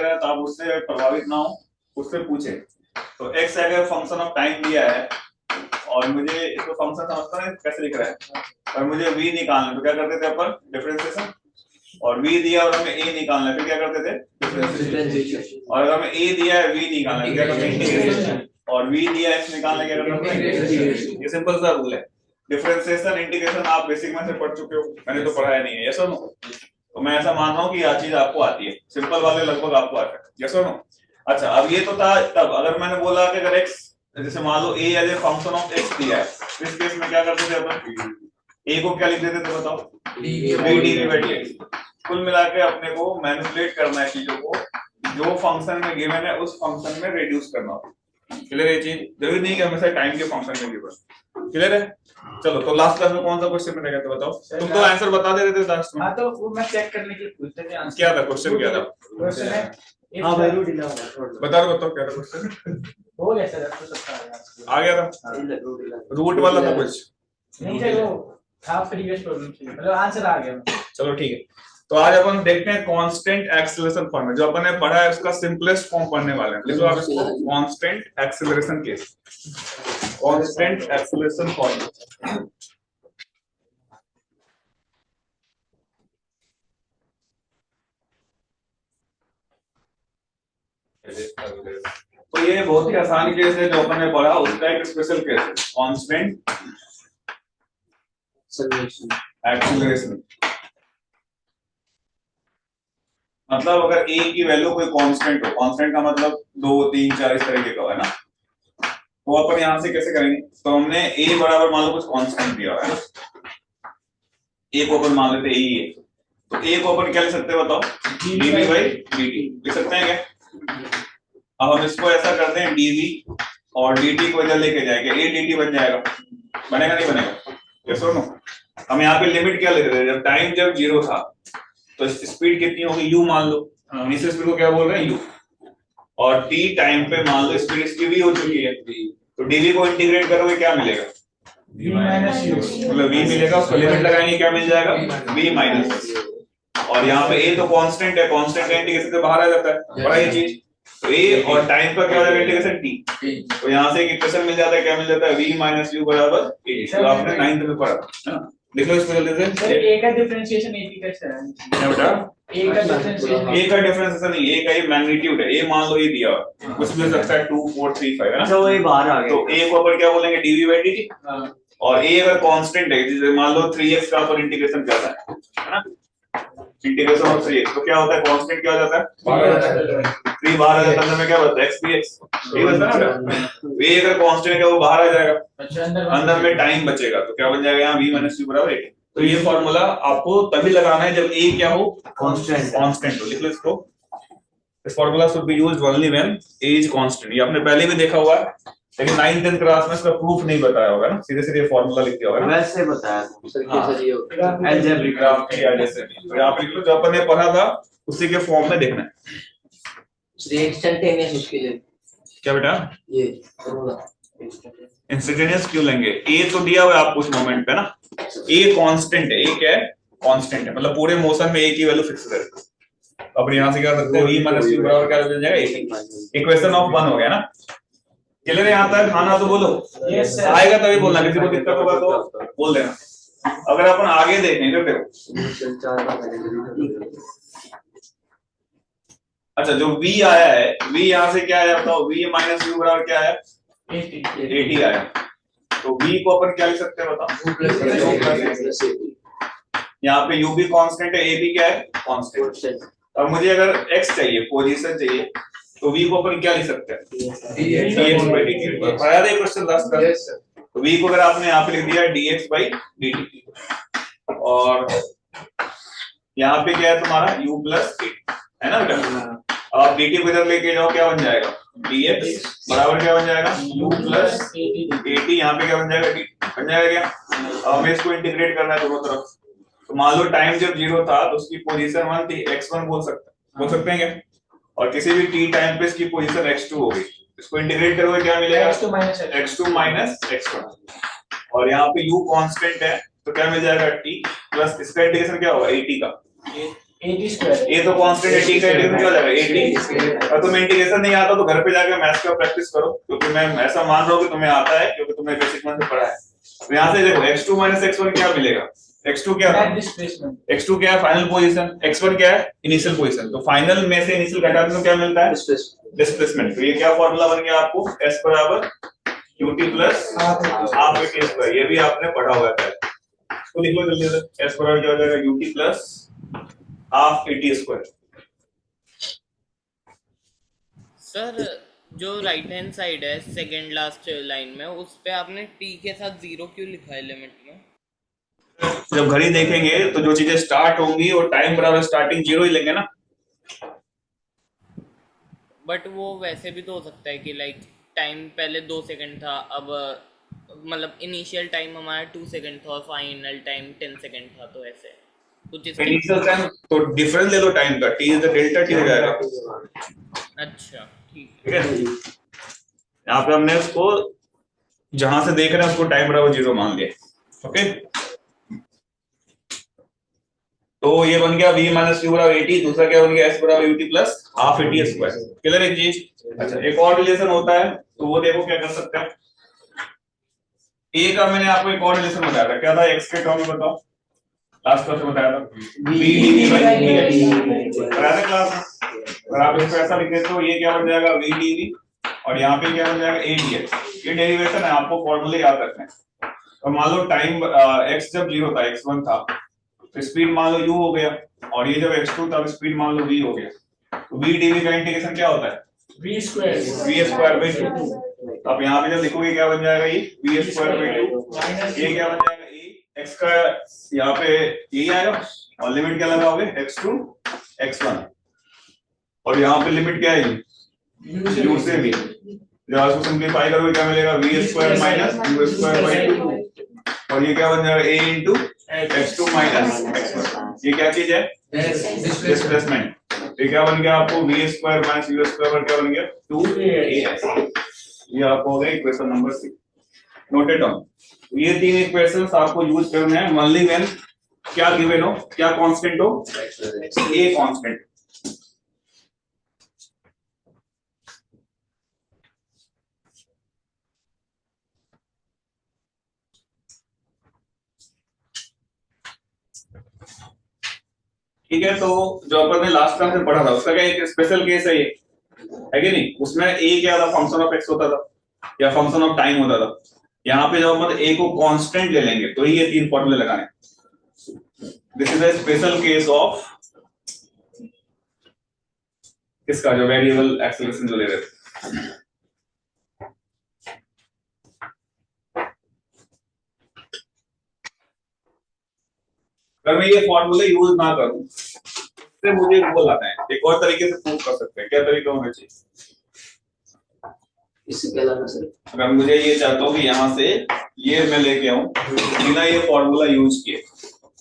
तो आप उससे प्रभावित ना हो, उससे पूछे। तो x अगर फंक्शन ऑफ टाइम दिया है और मुझे इसको फंक्शन समझता है कैसे लिख रहा है, और मुझे v निकालना है, तो क्या करते थे अपन, डिफरेंशिएशन। और v दिया और हमें a निकालना है, फिर क्या करते थे, डिफरेंशिएशन। और अगर हमें a दिया है, v निकालना है, क्या करते हैं, इंटीग्रेशन। और v दिया है, x निकालना है, क्या करते हैं, इंटीग्रेशन। ये सिंपल सा रूल है। डिफरेंशिएशन, इंटीग्रेशन आप बेसिक में से पढ़ चुके हो, मैंने तो पढ़ाया नहीं है, यस और नो। तो मैं ऐसा मान रहा हूँ कि यह चीज आपको आती है, सिंपल वाले लगभग आपको आते हैं, यस और नो। अच्छा, अब ये तो था तब अगर मैंने बोला कि अगर x, जैसे मान लो a as a function of x दिया है, तो इस केस में क्या करते थे अपन, a को क्या लिख देते थे बताओ, dv/dx। कुल मिला के अपने को मैनिपुलेट करना है चीजों को, जो फंक्शन में गिवन है उस फंक्शन में रिड्यूस करना होगा। क्लियर है ये चीज, जरूरी नहीं कि हमेशा टाइम के फंक्शन में गिवन। क्लियर है। चलो, तो लास्ट क्लास में कौन सा क्वेश्चन बनेगा तो बताओ, तुम तो आंसर बता दे रहे थे लास्ट में। हां, तो वो मैं चेक करने के लिए पूछते थे आंसर। क्या था क्वेश्चन, क्या था क्वेश्चन है हाँ भाई, रूट इला बताओ क्या था क्वेश्चन। हो गया सर, आपको सब आ गया था, रूट वाला था कुछ नहीं सर, वो था प्रीवियस प्रॉब्लम से, मतलब आंसर आ गया। चलो ठीक है, तो आज अपन देखते हैं कांस्टेंट एक्सेलरेशन फॉर्म में, जो अपन ने पढ़ा है उसका सिंपलेस्ट फॉर्म पढ़ने वाले हैं। लिखो आप इसको, constant acceleration case, constant acceleration form. तो ये बहुत ही आसान केस है जो अपन ने पढ़ा, उसका एक स्पेशल केस है, कांस्टेंट एक्सेलरेशन। मतलब अगर a की वैल्यू कोई कांस्टेंट हो, कांस्टेंट का मतलब 2, 3, 4 इस तरीके का है ना, तो अपन यहां से कैसे करेंगे, तो हमने a बराबर मान लो कुछ कांस्टेंट दिया है, a को अपन मान लेते a ही है, तो a को अपन क्या लिख सकते हैं बताओ, dv/dt लिख सकते हैं क्या। अब हम इसको ऐसा करते हैं, dv और dt को इधर लेके जाएंगे, a dt बन जाएगा, बनेगा नहीं बनेगा, यस और नो। हम यहाँ पे लिमिट क्या लिख रहे हैं, जब टाइम जब 0 था तो स्पीड कितनी होगी, u मान लो, इनिशियल स्पीड को क्या बोल रहे हैं, u, और t टाइम पे मान लो स्पीड इसकी v हो चुकी है, तो dv को इंटीग्रेट करोगे क्या मिलेगा, v माइनस u, मतलब v मिलेगा, उसको लिमिट लगाएंगे क्या मिल जाएगा, v माइनस। और यहाँ पे a तो कांस्टेंट है, कांस्टेंट का इंटीग्रेशन से बाहर आ जाता है, बड़ा ये चीज, तो a और टाइम का क्या हो जाएगा इंटीग्रेशन t, तो यहाँ से एक इक्वेशन मिल जाता है, क्या मिल जाता है, v माइनस u बराबर a, तो आपने 9th में पढ़ा है ना। लिख लो इसको जल्दी से, सर a का डिफरेंशिएशन a की कैसे है, क्या बेटा, a का डिफरेंशिएशन, a का डिफरेंशिएशन नहीं, a का ये मैग्नीट्यूड है, a मान लो ये दिया हुआ कुछ भी हो सकता है 2, 4, 3, 5 है ना, तो ये बाहर आ गया, तो a को अपन क्या बोलेंगे, dv/dt। और a अगर कांस्टेंट है, जैसे मान लो 3x का अपन इंटीग्रेशन कर रहे हैं, है ना, इंटीग्रेशन ऑफ 3x, तो क्या होता है, कांस्टेंट क्या हो जाता है, बाहर आ जाता है, 3 बाहर आ जाता है, अंदर में क्या बचता है, x dx, ठीक है ना। a अगर कांस्टेंट है वो बाहर आ जाएगा, अच्छा अंदर में टाइम बचेगा, तो क्या बन जाएगा यहाँ v - u बराबर 8। तो ये फॉर्मूला आपको तभी लगाना है जब a क्या हो, कांस्टेंट हो, लिख लो इसको, इस formula should be used only when a is constant. ये आपने पहले भी देखा हुआ है, लेकिन 9th 10th क्लास में इसका प्रूफ नहीं बताया होगा ना, सीधे सीधे फॉर्मूला लिख दिया होगा ना, वैसे बताया सर कैसे ये अलजेब्रिक ग्राफ की वजह से। तो यहां पे लिख लो, जो अपन ने पढ़ा था उसी के फॉर्म में देखना है। इंस्टेंटेनियस उसके लिए क्या बेटा, ये इंस्टेंटेनियस क्यों लेंगे, a तो दिया हुआ है आपको उस मोमेंट पे ना, a कांस्टेंट है, a क्या है, कांस्टेंट है, मतलब पूरे मोशन में a की वैल्यू फिक्स है। अब यहां से क्या करते हैं, v - u बराबर क्या हो जाएगा, इक्वेशन ऑफ 1 हो गया ना। क्लियर है यहाँ तक, हाँ ना तो बोलो, यस सर, आएगा तभी बोलना, किसी को दिक्कत होगा तो बोल देना। अगर अपन आगे देखें इधर देखो, अच्छा जो v आया है, v यहाँ से क्या आया बताओ, v - u बराबर क्या है, 80 आया, तो v को अपन क्या लिख सकते हैं बताओ, यहाँ पे u भी कांस्टेंट है, a भी क्या है, कांस्टेंट। अब मुझे अगर x चाहिए, पोजीशन चाहिए, तो v को अपन क्या लिख सकते हैं, dx/dt। पढ़ा था क्वेश्चन लास्ट का, तो v को अगर आपने यहाँ पे लिख दिया dx/dt, और यहाँ पे क्या है तुम्हारा u + 8 है ना बेटा। अब dt को इधर लेके जाओ, क्या बन जाएगा, dx बराबर क्या बन जाएगा, u + 80, यहाँ पे क्या बन जाएगा, dt बन जाएगा क्या। अब हमें इसको इंटीग्रेट करना है दोनों तरफ, तो मान लो टाइम जब 0 था तो उसकी पोजीशन 1 थी, x1 बोल सकते हैं क्या, और किसी भी t टाइम पे इसकी पोजीशन x2 हो गई, इसको इंटीग्रेट करोगे क्या मिलेगा, x2 - x1, और यहाँ पे u कांस्टेंट है तो क्या मिल जाएगा, t प्लस इसका इंटीग्रेशन क्या होगा, 80 का, 80 स्क्वायर ये तो कांस्टेंट है, t का इंटीग्रेशन क्या हो जाएगा 80। और तुम्हें इंटीग्रेशन नहीं आता तो घर पे जाके मैथ्स का प्रैक्टिस करो, क्योंकि मैं ऐसा मान रहा हूँ कि तुम्हें आता है, क्योंकि तुमने बेसिक में से पढ़ा है। तो यहाँ से देखो x2 - x1 क्या मिलेगा। x2 क्या था, नेट डिस्प्लेसमेंट, x2 क्या है फाइनल पोजीशन, x1 क्या है इनिशियल पोजीशन। तो फाइनल में से इनिशियल घटाने में क्या मिलता है डिस्प्लेसमेंट। तो ये क्या फॉर्मूला बन गया आपको, s बराबर qt plus half at square. ये भी आपने पढ़ा हुआ है, तो लिख लो जल्दी से, s बराबर क्या हो जाएगा ut plus half at square. Sir जो राइट हैंड साइड है सेकंड लास्ट लाइन में, उस पे आपने t के साथ 0 क्यों लिखा है लिमिट में? जब घड़ी देखेंगे तो जो चीजें स्टार्ट होंगी और टाइम बराबर स्टार्टिंग 0 ही लेंगे ना। बट वो वैसे भी तो हो सकता है कि लाइक टाइम पहले 2 सेकंड था, अब मतलब इनिशियल टाइम हमारा 2 सेकंड था और फाइनल टाइम 10 सेकंड था, तो ऐसे कुछ इसके। इनिशियल टाइम तो डिफरेंस ले लो टाइम का, t is the delta t हो जाएगा। अच्छा ठीक ठीक है, यहाँ पे हमने उसको जहां से देख रहे हैं उसको टाइम बराबर 0 मान लिया। ओके, तो ये बन गया v माइनस u बराबर 80, दूसरा क्या बन गया s बराबर ut plus half at square. Clear एक चीज। अच्छा, एक और रिलेशन होता है, तो वो देखो क्या कर सकते हैं। a का मैंने आपको एक और रिलेशन बताया था, क्या था x के टर्म में बताओ, लास्ट क्लास में बताया था v dv बाय dx बताया था क्लास में। अगर आप इसको ऐसा लिख देते हो ये क्या बन जाएगा v dv, और यहाँ पे क्या बन जाएगा a dx। ये डेरिवेशन है, आपको फॉर्मूले याद रखने हैं। तो मान लो टाइम x जब 0 था, x1 था, तो स्पीड मान लो u हो गया, और ये जब x2 था स्पीड मान लो v हो गया। तो v dv का इंटीग्रेशन क्या होता है v square v square by 2। अब यहाँ पे जब लिखोगे क्या बन जाएगा ये v स्क्वायर बाय 2, ये क्या बन जाएगा e x का, यहाँ पे यही आएगा, और लिमिट क्या लगाओगे x2 x1, और यहाँ पे लिमिट क्या है u से v। जब इसको सिंपलीफाई करोगे क्या मिलेगा v square minus u square by 2, और ये क्या बन जाएगा a into x2 minus x1। ये क्या चीज है डिस्प्लेसमेंट। ये क्या बन गया आपको v square minus u square पर क्या बन गया 2as। ये आपको हो गया equation number 6, note it down. ये तीन इक्वेशंस आपको यूज करने हैं ओनली व्हेन क्या गिवन हो, क्या कांस्टेंट हो, a कांस्टेंट। ठीक है, तो जो अपन ने लास्ट क्लास में पढ़ा था उसका क्या एक स्पेशल केस है ये, है कि नहीं। उसमें a क्या था, फंक्शन ऑफ x होता था या फंक्शन ऑफ टाइम होता था। यहाँ पे जब अपन a को कांस्टेंट ले लेंगे तो ये तीन फॉर्मूले लगाने। This is a special case of इसका जो वेरिएबल एक्सेलरेशन जो ले रहे थे। अगर मैं ये फॉर्मूले यूज ना करूं तो मुझे वो लाना है, एक और तरीके से प्रूव कर सकते हैं। क्या तरीका होना चाहिए इससे क्या लाना सर? अगर मुझे ये चाहता हूँ कि यहाँ से ये मैं लेके आऊं बिना ये फॉर्मूला यूज किए,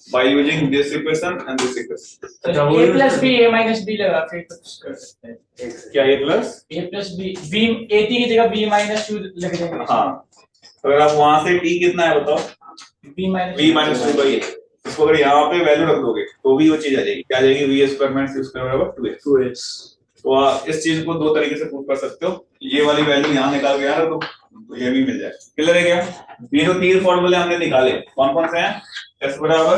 by using this equation and this equation। a plus b a minus b लगा के कुछ कर सकते हैं। क्या a plus a plus b b 80 की जगह b minus 2 लग जाएगा। हाँ, तो अगर आप वहां से t कितना है बताओ, b minus v minus 2 by a, इसको अगर यहाँ पे वैल्यू रख दोगे तो भी वो चीज आ जाएगी। क्या आ जाएगी v square minus c square बराबर 2x। तो आप इस चीज को दो तरीके से प्रूव कर सकते हो। ये वाली वैल्यू यहाँ निकाल के यार तो ये भी मिल जाए। क्लियर है क्या? ये जो तीन फॉर्मूले हमने निकाले कौन कौन से हैं, s बराबर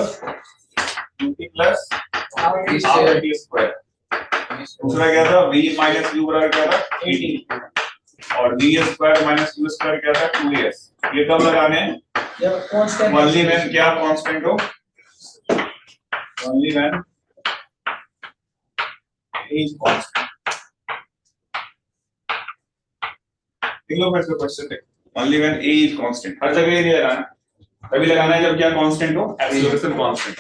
ut plus half at square, दूसरा क्या था v माइनस u बराबर क्या था 80, और v square minus u square क्या था 2as। ये कब लगाने हैं, जब कांस्टेंट ओनली व्हेन क्या कांस्टेंट हो, ओनली व्हेन इज कांस्टेंट। देखो मैं इसका क्वेश्चन देखो, only when a is constant, हर जगह ये नहीं लगाना, तभी लगाना है जब क्या कांस्टेंट हो, एक्सेलरेशन कांस्टेंट।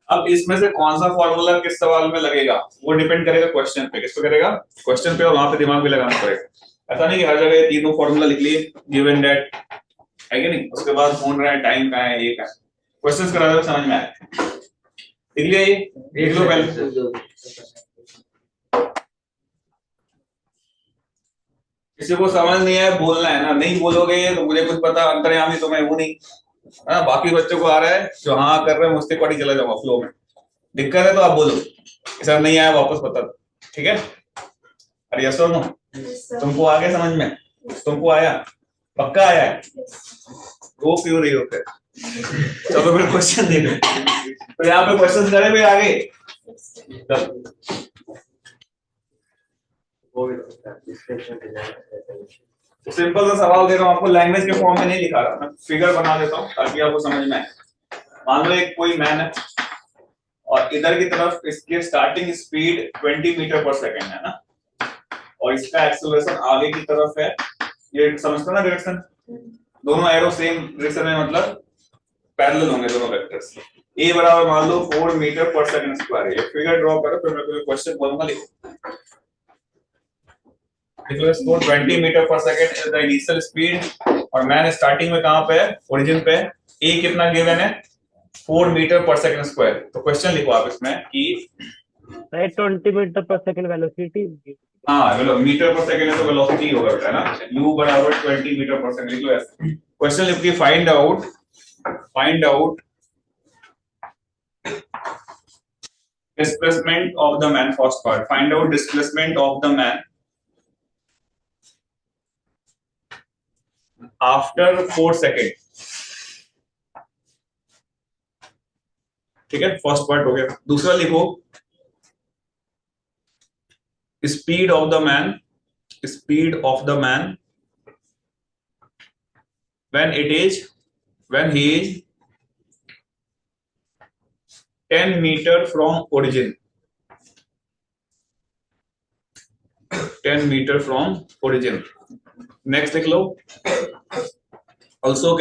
अब इसमें से कौन सा फॉर्मूला किस सवाल में लगेगा वो डिपेंड करेगा क्वेश्चन पे। किस पे करेगा, क्वेश्चन पे, और वहां पे दिमाग भी लगाना पड़ेगा। ऐसा नहीं कि हर जगह ये तीनों फॉर्मूला लिख लिए गिवन दैट, है कि नहीं, उसके बाद ढूंढ रहे हैं टाइम का है ये का। क्वेश्चंस करा दो समझ में आए, देख लिया ये, देख लो पहले। किसी को समझ नहीं है बोलना है ना, नहीं बोलोगे तो मुझे कुछ पता अंतर्यामी तो मैं हूं नहीं है ना। बाकी बच्चों को आ रहा है जो हाँ कर रहे हैं उसके अकॉर्डिंग चला जाऊंगा फ्लो में। दिक्कत है तो आप बोलो, सर नहीं आया वापस बता दो, ठीक है। अरे यस और नो, तुमको आ गया समझ में, तुमको आया, पक्का आया है, वो क्यों रही हो फिर। चलो फिर क्वेश्चन देखो, तो यहाँ पे क्वेश्चन करें फिर आगे। सिंपल सा सवाल दे रहा हूँ आपको, लैंग्वेज के फॉर्म में नहीं लिखा रहा, मैं फिगर बना देता हूँ ताकि आपको समझ में आए। मान लो एक कोई मैन है और इधर की तरफ इसके starting speed 20 metre per second है ना, और इसका एक्सेलरेशन आगे की तरफ है, ये समझते ना डायरेक्शन, दोनों एरो सेम डायरेक्शन में मतलब पैरेलल होंगे दोनों वेक्टर्स। ए बराबर मान लो 4 मीटर पर सेकंड स्क्वायर है। ये फिगर ड्रॉ करो, फिर मैं कोई क्वेश्चन बोलूंगा, लिखो। इसको 20 मीटर पर second is the initial speed, और मैन स्टार्टिंग में कहां पे है, ओरिजिन पे है। ए कितना गिवन है, 4 मीटर पर सेकंड स्क्वायर। तो क्वेश्चन लिखो आप इसमें कि 20 मीटर पर सेकंड वेलोसिटी। हाँ वेलो मीटर पर सेकंड है तो वेलोसिटी होगा बेटा ना, u बराबर 20 मीटर पर सेकंड। लिख लो ऐसे क्वेश्चन लिख के find out displacement of the man, first part, find out displacement of the man after 4 second. ठीक है, फर्स्ट पार्ट हो गया। दूसरा लिखो speed of the man when he is 10 metre from origin, 10 metre from origin. Next लिख लो also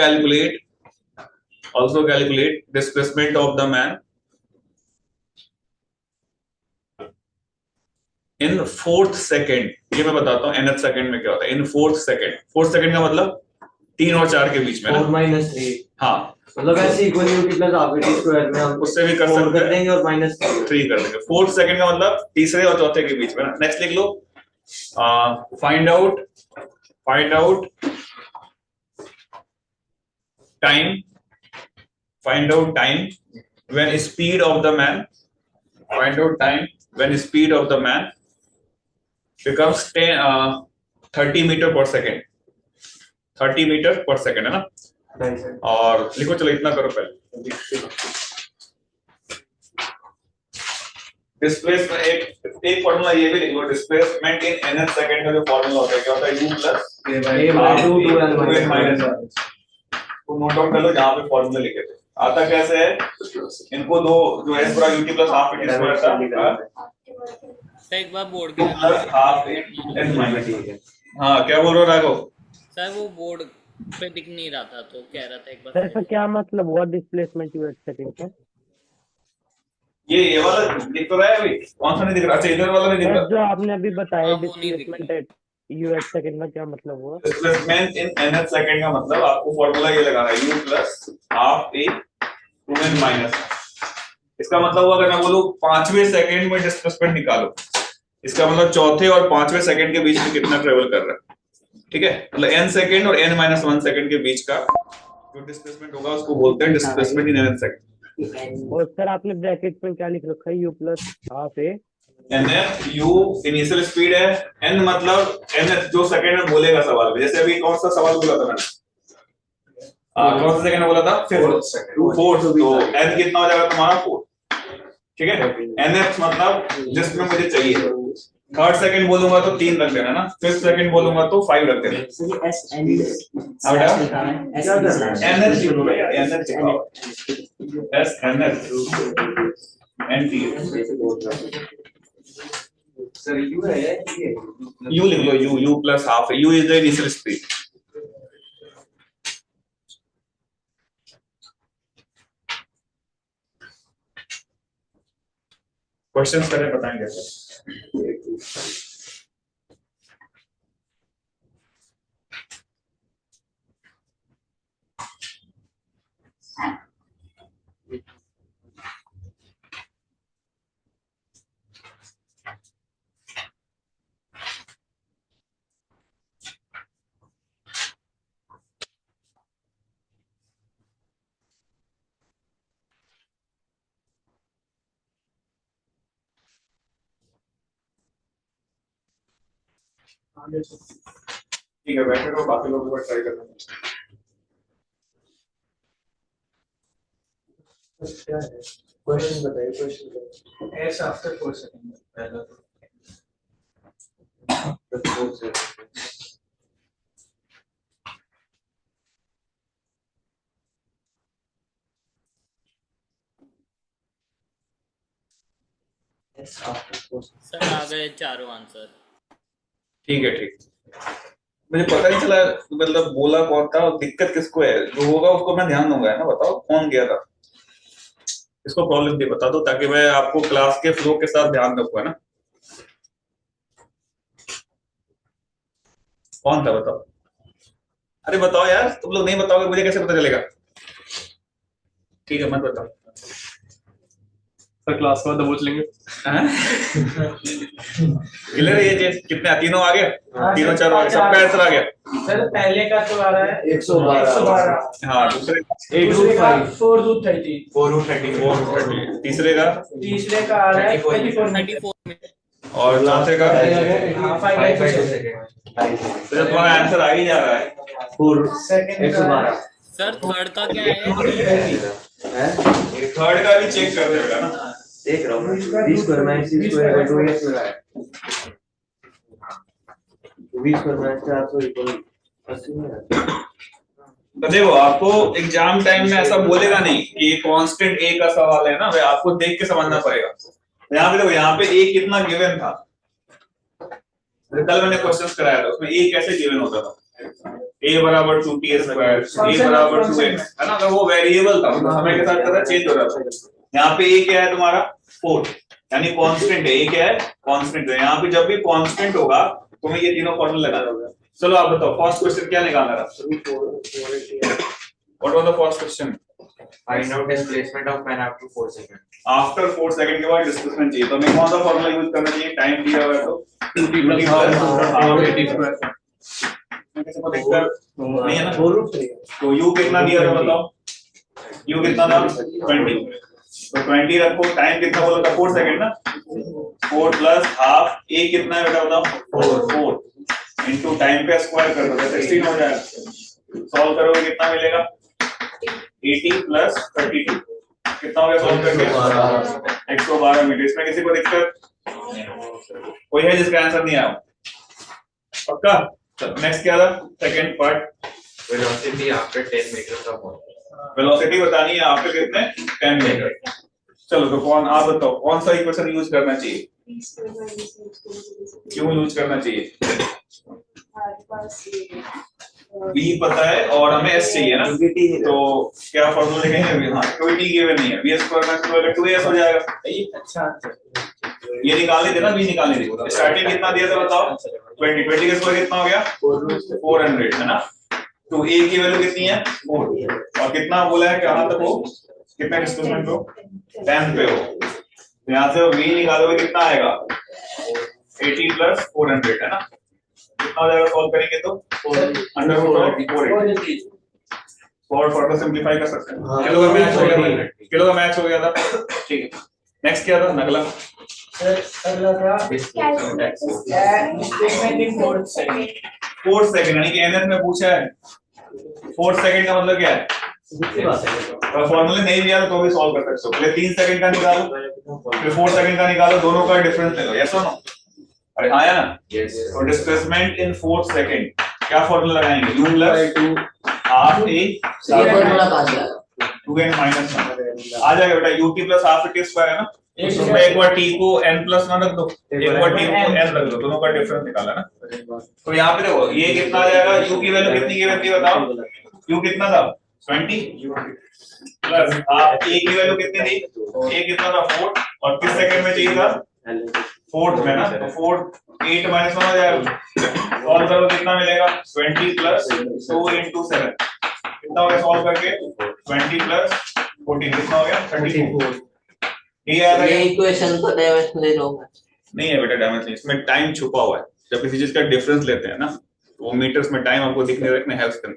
calculate displacement of the man in 4th second. ये मैं बताता हूँ nth सेकेंड में क्या होता है इन 4th सेकेंड। 4th सेकेंड का मतलब 3 और 4 के बीच में ना, 4 - 3। हाँ मतलब ऐसे equal UT plus half T square में हम उससे भी कर 4 सकते कर हैं देंगे और -3 कर देंगे। 4th सेकेंड का मतलब तीसरे और चौथे के बीच में ना। नेक्स्ट लिख लो find out time when speed of the man becomes 30 metre per second. 30 metre per second है ना। और लिखो, चलो इतना करो पहले। डिस्प्लेसमेंट एक फॉर्मूला ये भी लिख लो, डिस्प्लेसमेंट इन nth सेकेंड का जो फॉर्मूला होता है क्या होता है, u प्लस a माइनस 1। तो नोट डाउन कर लो जहां पे फॉर्मूला लिखे थे। आता कैसे है, इनको दो जो s बराबर ut plus half a square था, सर एक बार बोर्ड के plus half a n minus. हाँ क्या बोल रहे हो राघव? सर वो बोर्ड पे दिख नहीं रहा था तो कह रहा था एक सर बार। इसका क्या मतलब हुआ डिस्प्लेसमेंट यूएस सेकंड का? ये वाला दिख तो रहा है अभी, कौन सा नहीं दिख रहा? अच्छा इधर वाला नहीं दिख रहा। जो आपने अभी बताया हाँ, वो नहीं दिख डिस्प्लेसमेंट एट यूएस सेकंड का क्या मतलब हुआ? डिस्प्लेसमेंट इन nth सेकंड का मतलब आपको फॉर्मूला ये लगाना है, u plus half a 2n minus. इसका मतलब हुआ अगर मैं बोलूं 5वें सेकंड में डिस्प्लेसमेंट निकालो, इसका मतलब चौथे और 5वें सेकंड के बीच में कितना ट्रेवल कर रहा है। ठीक है, मतलब n सेकंड और n माइनस 1 सेकंड के बीच का जो डिस्प्लेसमेंट होगा उसको बोलते हैं डिस्प्लेसमेंट इन nth सेकंड। और सर आपने ब्रैकेट में क्या लिख रखा है, you plus half A nth u initial speed है, n मतलब nth जो सेकंड में बोलेगा सवाल में। जैसे अभी कौन सा सवाल बोला था मैंने, कौन सा सेकंड में बोला था, 4th, तो n कितना हो जाएगा तुम्हारा 4। ठीक है, nth मतलब जिसमें मुझे चाहिए। 3rd सेकंड बोलूंगा तो 3 रख देना ना, 5th सेकंड बोलूंगा तो 5 रख देना। nth लिखो भैया, nth लिखो, s nth nt sir you है ये u लिख लो, u plus half, u is the initial speed. Questions करें, बताएंगे सर। ठीक है, बैठे रहो, बाकी लोग भी ट्राई करना। क्या है क्वेश्चन बताइए, क्वेश्चन बताइए। एस आफ्टर 4 सेकंड पहला तो सर आ गए चारों आंसर। ठीक है, ठीक। मुझे पता नहीं चला मतलब बोला कौन था और दिक्कत किसको है, जो होगा उसको मैं ध्यान दूंगा, है ना। बताओ कौन गया था, इसको प्रॉब्लम भी बता दो ताकि मैं आपको क्लास के फ्लो के साथ ध्यान रखूं, है ना। कौन था बताओ, अरे बताओ यार, तुम लोग नहीं बताओगे मुझे कैसे पता चलेगा। ठीक है, मत बताओ। सर क्लास का दबोच लेंगे। क्लियर है ये चीज? कितने तीनों आ गए? हाँ, तीनों सर, चारों आ गए, सबका आंसर आ गया। सर पहले का तो आ रहा है 112। हाँ, दूसरे दूसरे का 4 रूट 30 430, तीसरे का, तीसरे का आ रहा है 24 34 में और चौथे का। हाँ 5 सेकंड तो जब तुम्हारा आंसर आ ही जा रहा है, सेकंड 112 सर थर्ड का क्या है? थर्ड का भी चेक कर देगा ना। देख रहा हूँ मैं। b square minus c square का 2x लगा है। b स्क्वायर माइनस 400 इक्वल 80 में है। तो देखो, आपको एग्जाम टाइम में ऐसा बोलेगा नहीं कि कांस्टेंट a का सवाल है ना, भाई आपको देख के समझना पड़ेगा। यहाँ पे देखो, यहाँ पे a कितना गिवन था, कल मैंने क्वेश्चंस कराया था, उसमें a कैसे गिवन होता था, a बराबर 2t स्क्वायर, a बराबर 2x, है ना। अगर वो वेरिएबल था, मतलब समय के साथ पता चेंज हो रहा था। यहाँ पे a क्या है तुम्हारा 4, यानी कांस्टेंट है। a क्या है? कांस्टेंट है। यहाँ पे जब भी कांस्टेंट होगा तुम्हें ये तीनों फॉर्मूला लगाना होगा। चलो आप बताओ, फर्स्ट क्वेश्चन क्या निकालना था? What was the first question? Find out displacement of pen after 4 seconds. After 4 second के बाद डिस्प्लेसमेंट चाहिए, तो हमें कौन सा फॉर्मूला यूज करना चाहिए? टाइम दिया हुआ है तो 2t plus half at square. किसी को दिक्कत नहीं है ना? 4 रूट 3 तो u कितना दिया था बताओ, u कितना था? 20। तो 20 रखो, टाइम कितना बोला था? 4 सेकंड ना। 4 प्लस हाफ, a कितना है बेटा बताओ? 4 इनटू टाइम का स्क्वायर कर दो, 16 हो जाएगा। सॉल्व करोगे कितना मिलेगा? 80 प्लस 32 कितना हो गया सॉल्व करके? 112 मीटर। इसमें किसी को दिक्कत कोई है जिसका आंसर नहीं आया? पक्का? चलो नेक्स्ट क्या था? Second part, velocity after 10 meters of water. Velocity बतानी है आपके कितने? 10 मीटर। चलो तो कौन, आप बताओ कौन सा इक्वेशन यूज करना चाहिए? क्यों यूज करना चाहिए? b पता है और हमें s चाहिए ना, तो क्या फॉर्मूला लिखेंगे? हाँ, कोई t गिवन नहीं है, b स्क्वायर माइनस 2 2s हो जाएगा। अच्छा ये निकालने थे ना, b निकालने थे। स्टार्टिंग कितना दिया था बताओ? 20 का स्क्वायर कितना हो गया? 400, है ना। तो a की वैल्यू कितनी है? 4, और कितना बोला है, कहां तक हो, कितना डिस्प्लेसमेंट हो? 10 पे हो। तो यहाँ से v निकालोगे कितना आएगा? 80 प्लस 400, है ना। कितना हो जाएगा सॉल्व करेंगे तो? Under root of 480। और फर्दर सिंपलीफाई कर सकते हैं। किलो का मैच हो गया था, किलो का मैच हो गया था। ठीक है, नेक्स्ट क्या था? अगला अगला था डिस्प्लेसमेंट इन 4 सेकंड। 4 सेकंड, यानी कि nth में पूछा है। 4 सेकंड का मतलब क्या है? और फॉर्मूले नहीं दिया तो भी सॉल्व कर सकते हो। पहले 3 सेकंड का निकालो, फिर 4 सेकंड का निकालो, दोनों का डिफरेंस ले लो। यस और नो? अरे हाँ या ना? तो डिस्प्लेसमेंट इन 4 सेकंड क्या फॉर्मूला लगाएंगे? u plus half a 2n minus 1 आ जाएगा बेटा। ut plus half t square है ना, उसमें एक बार t को n प्लस 1 रख दो, एक बार t को n रख दो, दोनों का डिफरेंस निकाला ना। तो यहाँ पे देखो ये कितना आ जाएगा? u की वैल्यू कितनी गिवन थी बताओ? u कितना था? 20 प्लस हाफ a की वैल्यू कितनी थी? a कितना था? 4, और किस सेकंड में चाहिए था? 4th में ना। तो 4 8 माइनस 1 हो जाएगा। सॉल्व करो कितना मिलेगा? 20 प्लस 2 इंटू 7 कितना हो गया सॉल्व करके? 20 प्लस 14 कितना हो गया? 34। ठीक है, ये इक्वेशन तो डायमेंशनल होगा नहीं है बेटा, डायमेंशन इसमें टाइम छुपा हुआ है। जब किसी चीज का डिफरेंस लेते हैं ना, वो मीटर्स में टाइम आपको दिखने रखने हेल्प करने।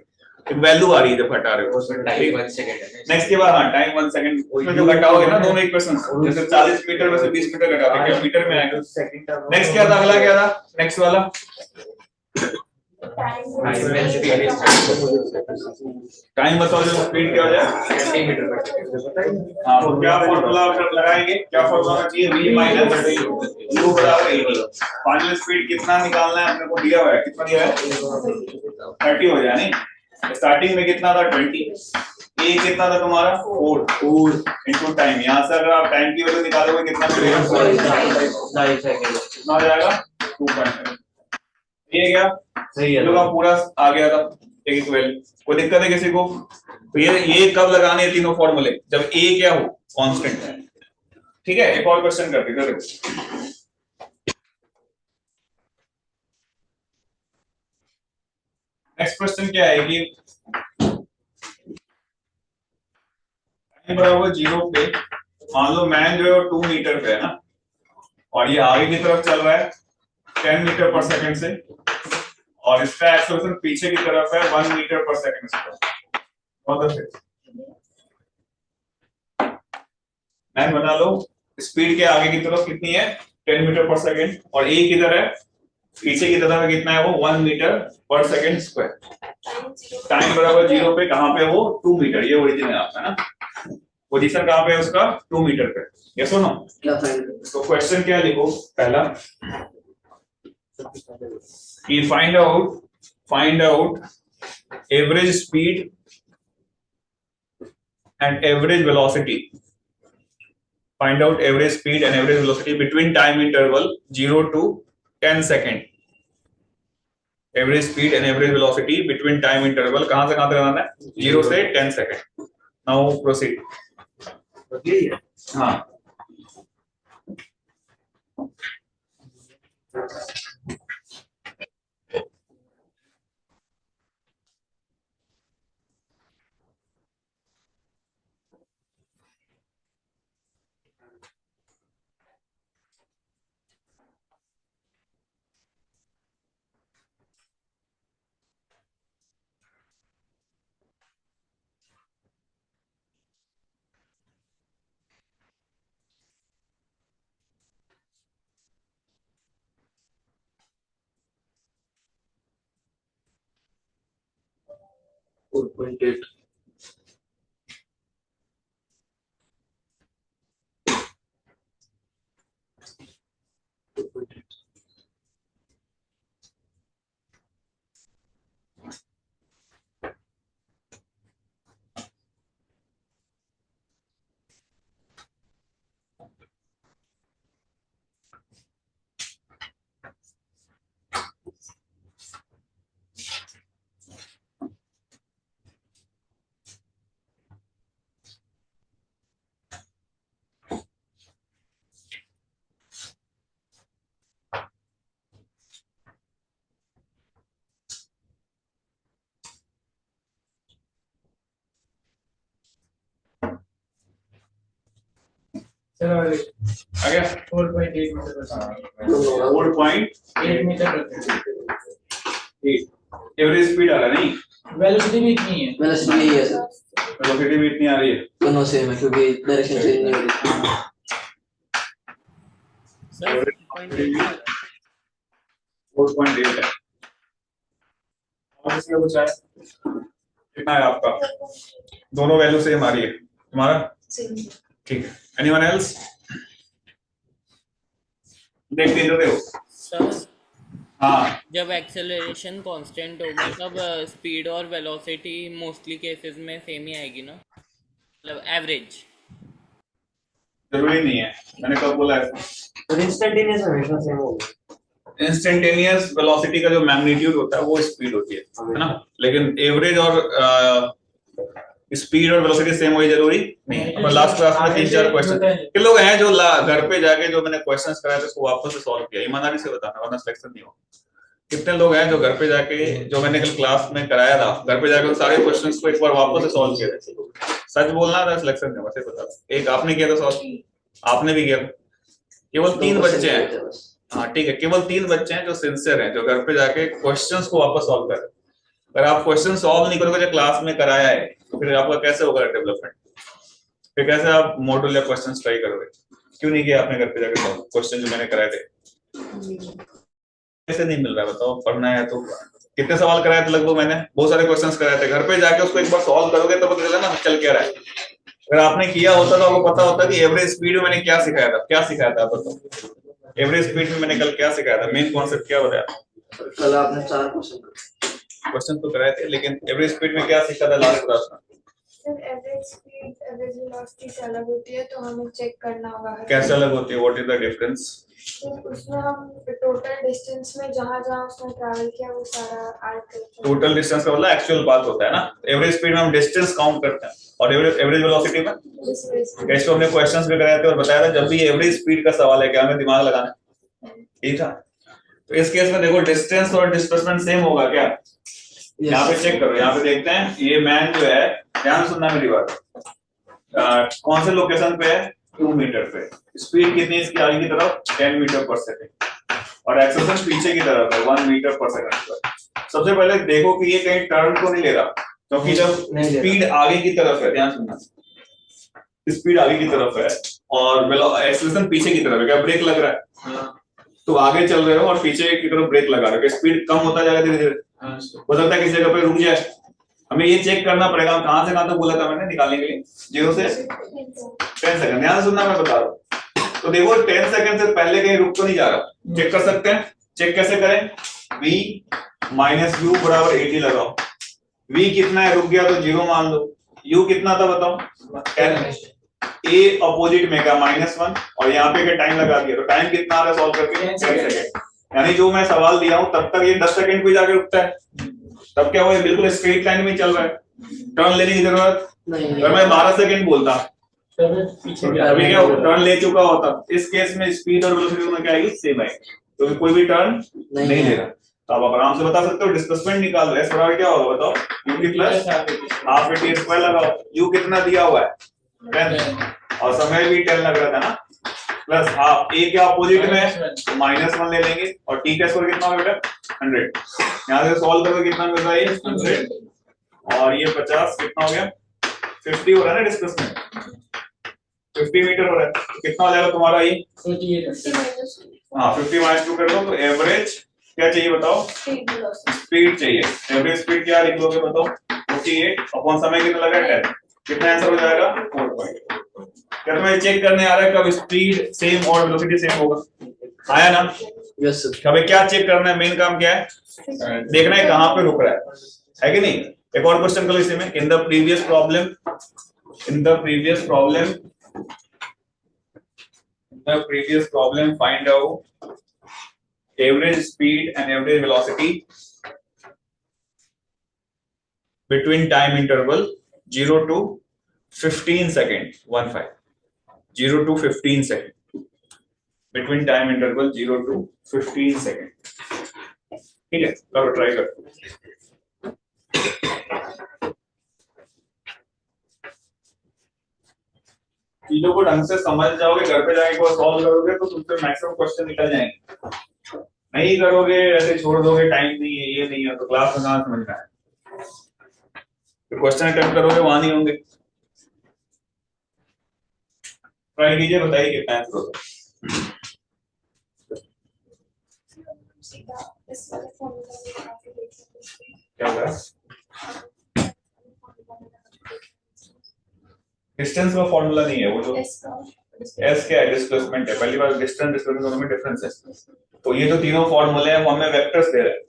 एक वैल्यू आ रही है जब घटा रहे हो। टाइम 1 सेकंड है। नेक्स्ट के बाद हाँ टाइम 1 सेकंड उसमें जो घटाओगे ना दोनों इक्वेशन जैसे 40 मीटर में से 20 मीटर घटाते क्या मीटर में आएगा। नेक्स्ट क्या था अगला क्या था नेक्स्ट वाला टाइम बताओ जो स्पीड क्या हो जाए 20 मीटर पर सेकंड। हाँ तो क्या फॉर्मूला लगाएंगे क्या फॉर्मूला चाहिए v माइनस u बराबर 80। फाइनल स्पीड कितना निकालना है अपने को दिया हुआ है कितना दिया है 30 हो जाए नहीं स्टार्टिंग में कितना था 20 ए कितना था तुम्हारा 4 इनटू टाइम यहाँ से अगर आप टाइम की वैल्यू निकालोगे कितना मिलेगा 2.5 सेकंड कितना हो जाएगा 2.5 ये क्या सही है। लोग का पूरा आ गया था एक वैल्यू कोई दिक्कत है किसी को तो ये कब लगाने हैं तीनों फॉर्मूले जब ए क्या हो कांस्टेंट है। ठीक है एक और क्वेश्चन करते हैं देखो नेक्स्ट क्वेश्चन क्या है कि टाइम बराबर 0 पे मान लो मैन जो है 2 मीटर पे है ना और ये आगे की तरफ चल रहा है 10 मीटर पर सेकंड से और इसका एक्सेलरेशन पीछे की तरफ है 1 मीटर पर सेकंड से। बहुत अच्छे मैन बना लो स्पीड के आगे की तरफ कितनी है 10 मीटर पर सेकंड और ए किधर है पीछे की तरफ कितना है वो 1 मीटर पर सेकंड स्क्वायर। टाइम बराबर 0 पे कहां पे वो 2 मीटर ये ओरिजिन है आपका ना पोजीशन कहां पे है उसका 2 मीटर पे ये सुनो तो क्वेश्चन क्या लिखो पहला कि find out average speed and average velocity find out average speed and average velocity between time interval 0 to 10 second. Average speed and average velocity between time interval कहां से कहां तक बनाना है 0 से 10 सेकेंड। Now proceed. हाँ चलो आ गया 4.8 मीटर पर सेकंड 4.8 मीटर पर सेकंड एवरेज स्पीड आ रहा है नहीं वेलोसिटी भी इतनी है वेलोसिटी यही है सर वेलोसिटी भी इतनी आ रही है दोनों सेम है क्योंकि डायरेक्शन चेंज नहीं हो रही। सर 4.8 है और इसमें कुछ है कितना है आपका दोनों वैल्यू सेम आ रही है तुम्हारा ठीक है एनीवन एल्स देखते हो सर हाँ जब एक्सेलरेशन कांस्टेंट होगी तब स्पीड और वेलोसिटी मोस्टली केसेस में सेम ही आएगी ना मतलब एवरेज जरूरी नहीं है मैंने कब बोला ऐसा तो इंस्टेंटेनियस हमेशा सेम होगा। इंस्टेंटेनियस वेलोसिटी का जो मैग्नीट्यूड होता है वो स्पीड होती है ना लेकिन एवरेज और स्पीड और वेलोसिटी सेम होगी जरूरी नहीं है। लास्ट क्लास में 3-4 क्वेश्चन के लोग हैं जो घर पे जाके जो मैंने क्वेश्चंस कराए थे उसको वापस से सॉल्व किया ईमानदारी से बताना वरना सिलेक्शन नहीं होगा। कितने लोग हैं जो घर पे जाके जो मैंने कल क्लास में कराया था घर पे जाके उन सारे क्वेश्चंस को एक बार वापस से सॉल्व किया था। सच बोलना था सिलेक्शन नहीं होगा बता एक आपने किया था सॉल्व आपने भी किया केवल 3 बच्चे हैं हाँ ठीक है केवल 3 बच्चे हैं जो सिंसियर हैं जो घर पे जाके क्वेश्चंस को वापस सॉल्व कर अगर आप क्वेश्चन सॉल्व नहीं करोगे जो क्लास में कराया है तो फिर आपका कैसे होगा डेवलपमेंट? फिर कैसे आप मॉडल या क्वेश्चन ट्राई करोगे? क्यों नहीं किया आपने घर पे जाके सॉल्व क्वेश्चन जो मैंने कराए थे? कैसे नहीं मिल रहा है बताओ? पढ़ना है तो कितने सवाल कराए थे? लगभग मैंने बहुत सारे क्वेश्चंस कराए थे। घर पे जाके उसको एक बार सॉल्व करोगे तो पता चलेगा ना चल क्या रहा है। अगर आपने किया होता तो आपको पता होता कि एवरेज स्पीड में मैंने क्या सिखाया था। क्या सिखाया था आप बताओ? एवरेज स्पीड में मैंने कल क्या सिखाया था? मेन कॉन्सेप्ट क्या बताया? कल आपने 4 क्वेश्चन तो कराए थे, लेकिन एवरेज स्पीड में क्या सीखा था लास्ट क्लास में? Sir average speed average velocity से अलग होती है, तो हमें चेक करना होगा कैसे अलग होती है? What is the difference? तो उसमें हम टोटल डिस्टेंस में जहाँ जहाँ उसने ट्रैवल किया वो सारा ऐड करते हैं। टोटल डिस्टेंस का मतलब एक्चुअल पाथ होता है ना। एवरेज स्पीड में हम डिस्टेंस काउंट करते हैं और एवरेज वेलोसिटी में कैसे हमने क्वेश्चंस भी कराए थे और बताया था जब भी एवरेज स्पीड का सवाल है क्या हमें दिमाग लगाना है। ठीक था। तो इस केस में देखो डिस्टेंस और डिस्प्लेसमेंट सेम होगा क्या? यहाँ पे चेक करो, यहाँ पे देखते हैं ये मैन जो है, ध्यान सुनना मेरी बात, कौन से लोकेशन पे है? 2 मीटर पे। स्पीड कितनी है इसकी आगे की तरफ? 10 मीटर पर सेकंड और एक्सेलरेशन पीछे की तरफ है 1 मीटर पर सेकंड पर। सबसे पहले देखो कि ये कहीं टर्न तो नहीं ले रहा, क्योंकि जब स्पीड आगे की तरफ है, ध्यान सुनना, स्पीड आगे की तरफ है और एक्सेलरेशन पीछे की तरफ है, क्या ब्रेक लग रहा है? तो आगे चल रहे हो और पीछे की तरफ ब्रेक लगा रहे हो, स्पीड कम होता जाएगा धीरे धीरे। हो सकता है किसी जगह पे रुक जाए। हमें ये चेक करना पड़ेगा कहां से कहां तक बोला था मैंने निकालने के लिए, 0 से 10 सेकंड। ध्यान सुनना मैं बता रहा हूं। तो देखो 10 सेकंड से पहले कहीं रुक तो नहीं जा रहा। चेक कर सकते हैं। चेक कैसे करें? v माइनस u बराबर 80 लगाओ। v कितना है? रुक गया तो 0 मान लो। u कितना था बताओ? 10। a अपोजिट में का -1 और यहाँ पे क्या टाइम लगा दिया, तो टाइम कितना आ रहा है सॉल्व करके? 10 सेकंड। यानी जो मैं सवाल दिया हूं तब तक ये 10 सेकंड पे जाके रुकता है। तब क्या हुआ? बिल्कुल स्ट्रेट लाइन में चल रहा है, टर्न लेने की जरूरत नहीं। अगर मैं 12 सेकंड बोलता अभी क्या टर्न ले चुका होता, इस केस में स्पीड और वेलोसिटी में क्या आएगी? सेम आएगी, तो कोई भी टर्न नहीं ले रहा। तो आप आराम से बता सकते हो डिस्प्लेसमेंट निकाल लो। s बराबर क्या होगा बताओ? u plus half a t square लगाओ। u कितना दिया हुआ है? 10 और समय भी 10 लग रहा था ना, प्लस हाफ a के अपोजिट में तो -1 ले लेंगे और t का स्क्वायर कितना होगा बेटा? 100। यहाँ से सॉल्व करोगे कितना मिल रहा है? 100 और ये 50 कितना हो गया? 50 हो रहा है ना डिस्प्लेसमेंट, 50 मीटर हो रहा है। तो कितना हो जाएगा तुम्हारा ये? हाँ 50 - 2 कर दो तो एवरेज क्या चाहिए बताओ? स्पीड चाहिए। एवरेज स्पीड क्या लिख लोगे बताओ? 48 अपॉन समय कितना लगा? 10। कितना आंसर हो जाएगा? 4. क्या तुम्हें चेक करने आ रहा है कब स्पीड सेम और वेलोसिटी सेम होगा? आया ना? Yes sir. हमें क्या चेक करना है? मेन काम क्या है? देखना है कहां पे रुक रहा है कि नहीं। एक और क्वेश्चन कर लो इसी में। In the previous problem find out average speed and average velocity between time interval 0 to 15 second 0 to 15 second between time interval 0 to 15 second. ठीक है, करो ट्राई करो। चीजों को ढंग से समझ जाओगे, घर पे जाके सॉल्व करोगे तो तुमसे मैक्सिमम क्वेश्चन निकल जाएंगे। नहीं करोगे, ऐसे छोड़ दोगे, टाइम नहीं है, ये नहीं है, तो क्लास में कहां समझना है? क्वेश्चन अटेम्प्ट करोगे वहां नहीं होंगे। ट्राई कीजिए, बताइए कितना आंसर होगा। क्या होगा? डिस्टेंस का फॉर्मूला नहीं है वो, जो एस क्या है? डिस्प्लेसमेंट है। पहली बार डिस्टेंस डिस्प्लेसमेंट दोनों में डिफरेंस है। तो ये जो तीनों फॉर्मूले हैं वो हमें वेक्टर्स दे रहे हैं।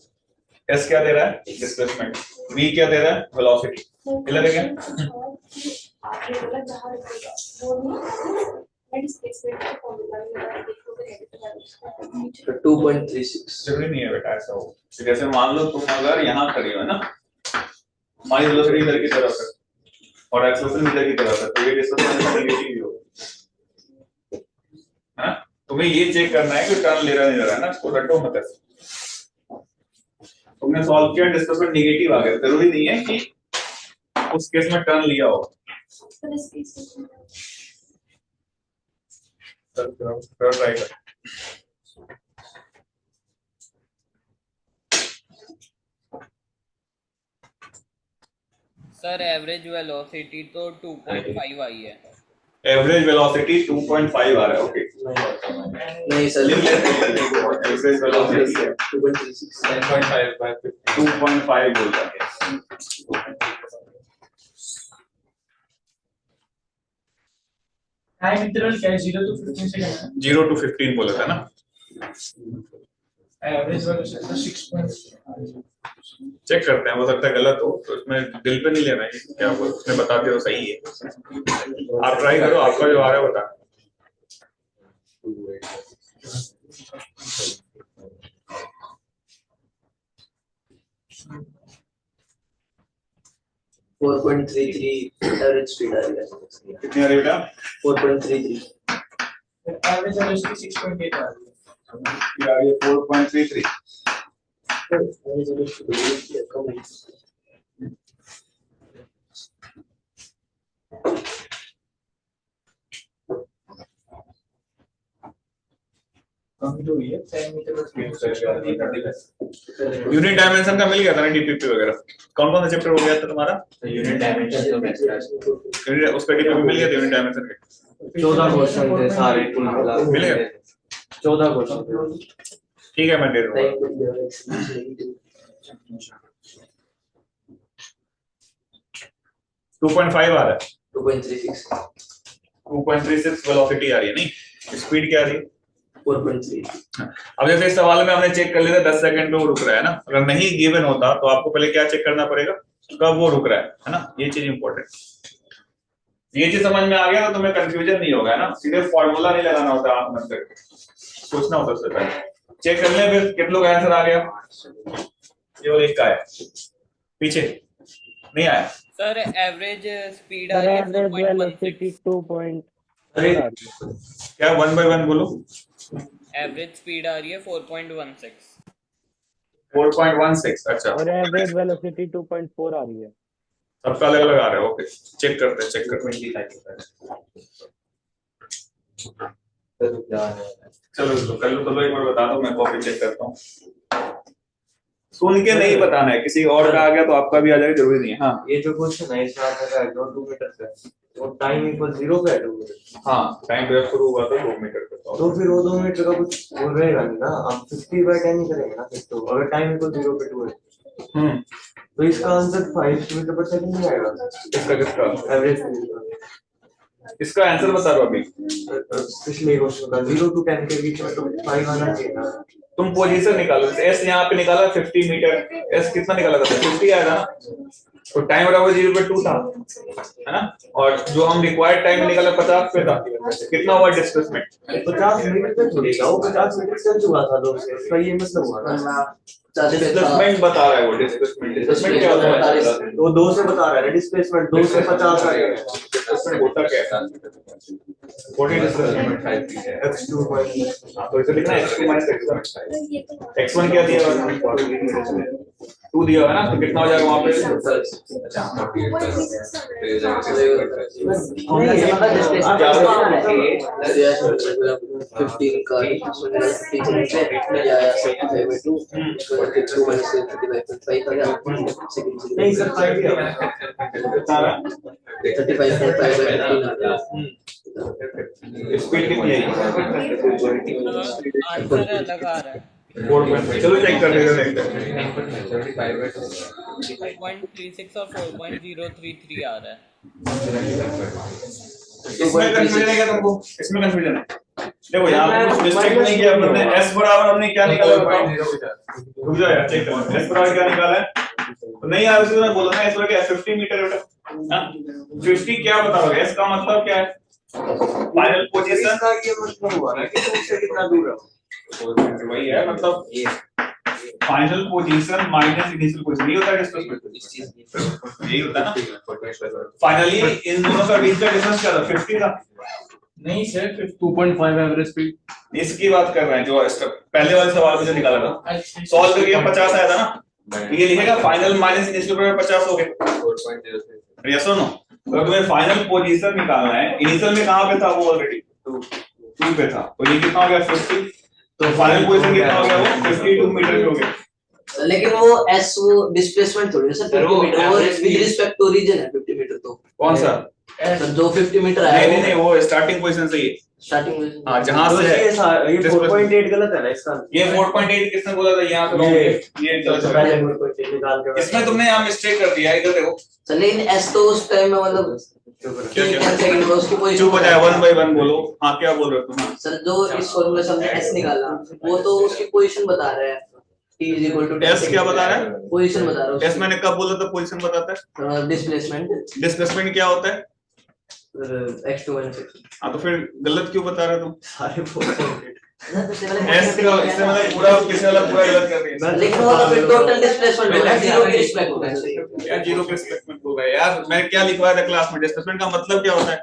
एस क्या दे रहा है? डिस्प्लेसमेंट। वी क्या दे रहा है? वेलोसिटी। क्लियर है क्या? तो 2.36 जरूरी नहीं है बेटा ऐसा हो। जैसे मान लो तुम अगर यहाँ खड़ी हो ना, हमारी वेलोसिटी इधर की तरफ है और एक्सेलरेशन इधर की तरफ है, तो ये डिस्टेंस नेगेटिव होगा। तुम्हें ये चेक करना है कि टर्न ले रहा नहीं ले रहा है ना, इसको रटो मत ऐसे। तुमने सॉल्व किया, डिस्प्लेसमेंट नेगेटिव आ गया, जरूरी नहीं है कि उस केस में टर्न लिया हो। ट्राई कर। सर एवरेज वेलोसिटी तो 2.5 आई है। एवरेज वेलोसिटी 2.5 आ रहा है, ओके। नहीं सर, एवरेज वेलोसिटी 2.36 10.5 by 50. 2.5 बोल रहा है। टाइम इंटरवल क्या है? 0 to 15 सेकंड 0 to 15 बोला था ना। है। Average velocity 6. चेक करते हैं, हो सकता है गलत हो, तो इसमें दिल पे नहीं लेना है क्या बोल, उसने बता दिया तो सही है। आप ट्राई करो, आपका जो आ रहा है बता। फोर 4.33 एवरेज स्पीड आ रही है। कितनी आ रही है बेटा? 4.33 एवरेज वेलोसिटी 6.8 आ रही है। ये आ रही है 4.33। एवरेज वेलोसिटी कम है। कम तो हुई है 10 मीटर। यूनिट डायमेंशन का मिल गया था ना डीपीपी वगैरह। कौन कौन सा चैप्टर हो गया था तुम्हारा? Unit dimension तो बेस्ट है। यूनिट उसका डीपीपी मिल गया था यूनिट डायमेंशन के? 14 क्वेश्चन थे सारे कुल मिला के। मिल गया? 14 क्वेश्चन थे। ठीक है, मैं दे दूंगा। 2.5 आ रहा है। 2.36 2.36 वेलोसिटी आ रही है, नहीं स्पीड क्या आ रही है? 4.3 अब जैसे इस सवाल में हमने चेक कर लिया था 10 सेकंड पे वो रुक रहा है ना, अगर नहीं गिवन होता तो आपको पहले क्या चेक करना पड़ेगा, कब वो रुक रहा है ना, ये चीज इंपॉर्टेंट। ये चीज समझ में आ गया तो तुम्हें कंफ्यूजन नहीं होगा ना, सीधे फॉर्मूला नहीं लगाना होता, आप मत करके सोचना होता उससे पहले। चेक कर ले फिर कितने लोग आंसर आ गया, केवल एक का है, पीछे नहीं आया। सर एवरेज स्पीड आ सर रही है एवरेज 4.16। वेलोसिटी 2. अरे क्या 1 by 1 बोलो? एवरेज स्पीड आ रही है 4.16। 4.16, अच्छा और एवरेज वेलोसिटी 2.4 आ रही है। सबका अलग अलग आ रहा है, ओके चेक करते हैं, चेक करते हैं। चलो कर लो, एक बार बता दो, मैं कॉपी चेक करता हूँ। सुन के नहीं बताना है, किसी और का आ गया तो आपका भी आ जाएगा, जरूरी नहीं है। हाँ ये जो क्वेश्चन है इसमें आता है 2 मीटर से और टाइम इक्वल 0 पे है 2 मीटर। हाँ, टाइम जब शुरू हुआ था 2 मीटर पे तो फिर वो 2 मीटर का कुछ वो रहेगा नहीं ना, हम 50/10 ही करेंगे ना फिर तो, अगर टाइम इक्वल 0 पे 2 है तो इसका आंसर 5 मीटर पर सेकंड नहीं आएगा। किसका एवरेज इसका आंसर बता दो अभी। पिछले क्वेश्चन का 0 to 10 के बीच में तो 5 आना चाहिए ना। तुम पोजीशन निकालो, एस यहाँ पे निकाला 50 मीटर, एस कितना निकाला था 50 आया था ना, तो टाइम बराबर 0.2 था, है ना, और जो हम रिक्वायर्ड टाइम निकाला 50 पे था, कितना हुआ डिस्प्लेसमेंट? 50 मीटर पे छोड़ेगा वो, 50 मीटर चल चुका था 2 से, उसका ये मतलब हुआ ना। डिस्प्लेसमेंट बता रहा है वो, डिस्प्लेसमेंट क्या होता है? वो 2 से बता रहा है डिस्प्लेसमेंट 2 से 50 आ गया। डिस्प्लेसमेंट होता क्या है? बॉडी डिस्प्लेसमेंट x2 तो इसे लिखना है x2 - x1। x1 क्या दिया हुआ है? 2 दिया हुआ है ना, तो कितना हो जाएगा वहां पे? नहीं सर 5 दिया स्पीड कितनी है? आंसर अलग आ रहा है। चलो चेक कर लेते हैं। 5.36 और 4.033 आ रहा है। इसमें कंफ्यूजन है क्या तुमको? इसमें कंफ्यूजन है? देखो यहाँ पे कुछ मिस्टेक नहीं किया हमने। s बराबर हमने क्या निकाला बताओ? रुक जाओ यार, चेक करो s बराबर क्या निकाला है। तो नहीं यार उसको मैं बोला ना s बराबर क्या है? 50 मीटर बेटा। हां 50 क्या बताओगे? s का मतलब क्या है? फाइनल पोजीशन का ये मतलब हुआ ना कि तुमसे कितना दूर है। वही है, मतलब final position minus initial position, ये होता है डिस्प्लेसमेंट, यही होता है ना। फाइनली इन दोनों का बीच का डिफरेंस क्या था? 50 था। नहीं सर 2.5 एवरेज स्पीड। इसकी बात कर रहे हैं जो पहले वाले सवाल में जो निकाला था, सॉल्व करके 50 आया था ना, ये लिखेगा फाइनल माइनस इनिशियल पर 50 हो गए। यस और नो? अगर तुम्हें फाइनल पोजीशन निकालना है, इनिशियल में कहां पे था वो? ऑलरेडी 2 पे था, तो ये कितना हो गया? 50। तो फाइनल पोजीशन कितना हो गया? वो 52 मीटर पे हो गया। लेकिन वो एस वो डिस्प्लेसमेंट थोड़ी है सर, सर, वो 50 मीटर, वो average with speed- respect to region है 50 मीटर तो। कौन सा? सर जो 50 मीटर नहीं आया नहीं नहीं, वो स्टार्टिंग पोजीशन से ही है। स्टार्टिंग में। हाँ, जहां तो से है। ये 4.8 गलत है ना इसका? ये 4.8 किसने बोला था? यहाँ पे wrong है। ये गलत है। पहले 4.8 निकाल के इसमें तुमने यहाँ मिस्टेक कर दिया, इधर देखो। सर लेकिन एस तो उस टाइम में मतलब क्या क्या? 10 सेकंड का उसकी पोजीशन चुप हो जाए, 1 by 1 बोलो। हाँ, क्या बोल रहे हो तुम? हाँ। सर जो इस फॉर्मूले से हमने एस निकाला वो तो उसकी पोजीशन बता रहा है, t is equal to 10 S क्या बता रहा है? पोजीशन बता रहा है S मैंने कब बोला था पोजीशन बताता है? डिस्प्लेसमेंट डिस्प्लेसमेंट क्या होता है? x2 minus x। हाँ, तो फिर गलत क्यों बता रहे हो तुम? सारे 4.8 S का इससे मतलब पूरा किसी वाला पूरा गलत कर दिया। लेकिन वो तो फिर टोटल डिस्प्लेसमेंट होगा, जीरो के रिस्पेक्ट में। यार, जीरो के रिस्पेक्ट हो गया यार। मैं क्या लिखवाया था क्लास में? डिस्प्लेसमेंट का मतलब क्या होता है?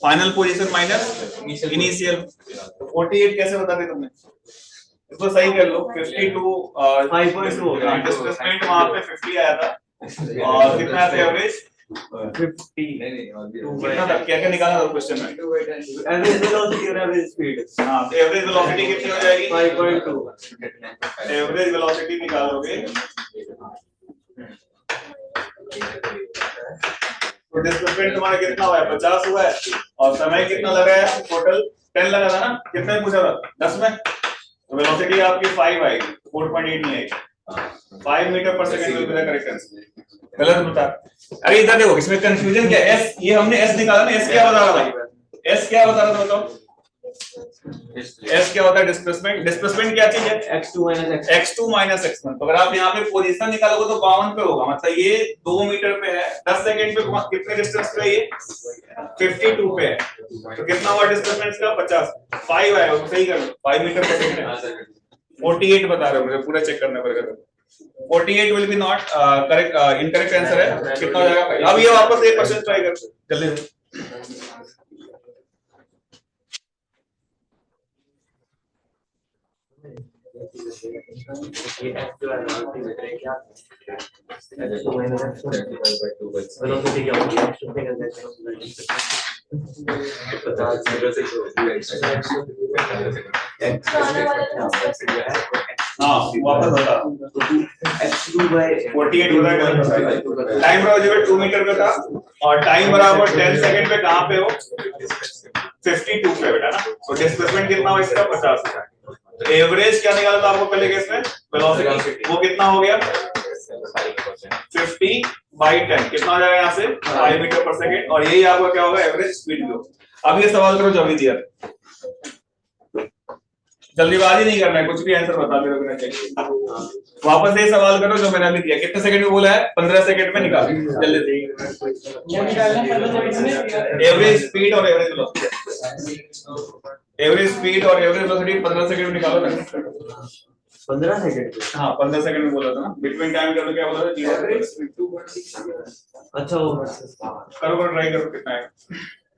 Final position minus initial. 48 कैसे बता दी तुमने? इसको सही कर लो। 52 5.2 हो गया। डिस्प्लेसमेंट वहां पे 50 आया था, और कितना आया था एवरेज? 50 कितना था? क्या क्या निकाला था क्वेश्चन में? एवरेज वेलोसिटी और एवरेज स्पीड। हाँ, तो एवरेज वेलोसिटी कितनी हो जाएगी? 5.2। एवरेज वेलोसिटी निकालोगे तो डिस्प्लेसमेंट तुम्हारा कितना हुआ है? 50 हुआ है। और समय कितना लगा है? टोटल 10 लगा था ना? कितने पूछा था? 10 में। तो वेलोसिटी आपकी 5 आएगी, 4.8 नहीं आएगी। 5 मीटर पर second will be the correct answer. गलत बता। अरे इधर देखो, इसमें कंफ्यूजन क्या है? एस, ये हमने एस निकाला ना। एस क्या बता रहा था? एस क्या बता रहा था बताओ? एस क्या होता है? डिस्प्लेसमेंट। डिस्प्लेसमेंट क्या चीज है? x2 minus x2 minus x1। तो अगर आप यहाँ पे पोजीशन निकालोगे तो 52 पे होगा। मतलब ये 2 मीटर पे है, 10 सेकंड पे कितने डिस्टेंस पे है ये? 52 पे है। तो कितना हुआ डिस्प्लेसमेंट का? 50। 5 आएगा, तो सही कर लो। 5 मीटर पर सेकंड है। 48 बता रहे हो, मुझे पूरा चेक करना पड़ेगा। 48 will be not correct, incorrect answer है। कितना हो जाएगा? अब ये वापस एक क्वेश्चन ट्राई कर जल्दी से। वेलोसिटी क्या होगी? x2 के हाँ, वापस बता। x2 by 48 होता है, गलत होता है। टाइम बराबर 2 मीटर पे था, और टाइम बराबर 10 सेकंड पे कहाँ पे हो? 52 पे बेटा ना। तो डिस्प्लेसमेंट कितना हो इसका? 50। तो एवरेज क्या निकाला था आपको पहले केस में? वेलोसिटी। वो कितना हो गया? 50 by 10। कितना हो जाएगा यहाँ से? 5 मीटर पर सेकंड। और यही आपका क्या होगा? एवरेज स्पीड भी होगा। अब ये सवाल करो जो अभी दिया। जल्दीबाजी नहीं करना है, कुछ भी आंसर बता दे बिना चेक। वापस ये सवाल करो जो मैंने अभी दिया। कितने सेकंड में बोला है? 15 सेकंड में निकाल जल्दी से। क्या निकालना है 15 सेकंड में? एवरेज स्पीड और एवरेज वेलोसिटी। एवरेज स्पीड और एवरेज वेलोसिटी 15 सेकंड में निकालो ना। 15 सेकंड। हाँ, 15 सेकंड में बोला था ना। बिटवीन टाइम कर लो, क्या बोला था? 0 अच्छा वो करो, ट्राई करो कितना है।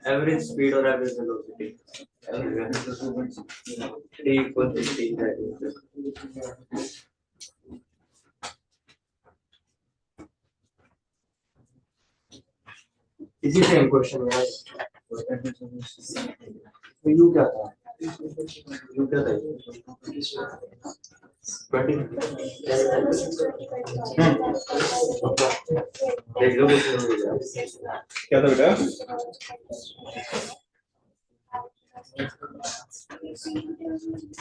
एवरेज स्पीड और एवरेज वेलोसिटी 3 for 15 seconds। इसी सेम क्वेश्चन में तो यू क्या था? यू क्या था? 20 देख लो कुछ नहीं मिला। क्या था बेटा?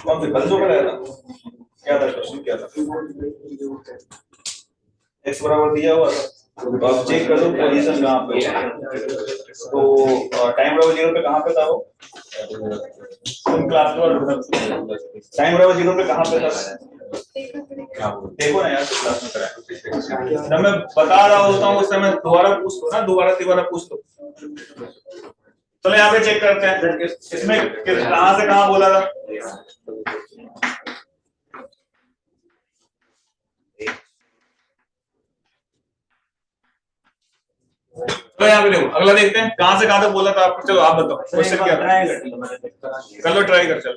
कौन से कल जो कराया था? क्या था क्वेश्चन? क्या था? x बराबर दिया हुआ था, तो आप चेक कर लो पोजीशन कहाँ पे है। तो टाइम बराबर 0 पे कहाँ पे था वो? तुम क्लास में टाइम बराबर 0 पे कहाँ पे था? देखो ना यार, क्लास में कराया। जब मैं बता रहा होता हूँ उस समय दोबारा पूछ लो ना, दोबारा पूछ लो। चलो यहाँ पे चेक करते हैं इसमें कहाँ से कहाँ बोला था। तो यहाँ पे देखो, अगला देखते हैं कहाँ से कहाँ तक बोला था आपको। चलो आप बताओ क्वेश्चन क्या था। कर लो, ट्राई कर। चलो